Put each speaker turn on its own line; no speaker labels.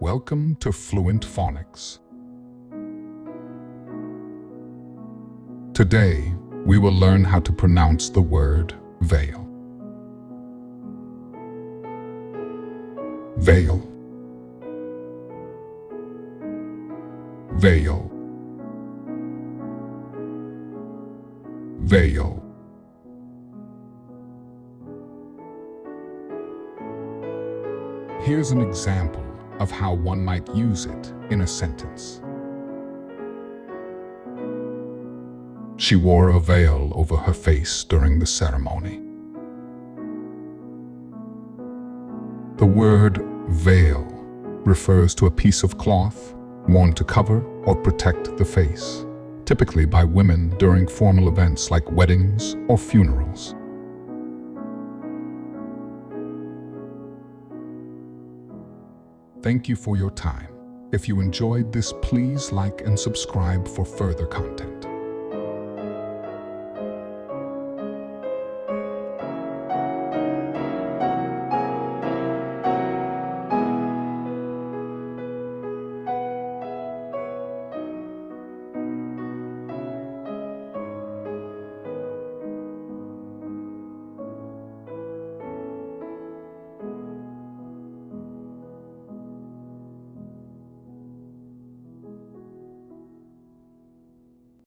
Welcome to Fluent Phonics. Today, we will learn how to pronounce the word Vail. Vail. Vail. Vail. Here's an example of how one might use it in a sentence. She wore a veil over her face during the ceremony. The word veil refers to a piece of cloth worn to cover or protect the face, typically by women during formal events like weddings or funerals. Thank you for your time. If you enjoyed this, please like and subscribe for further content.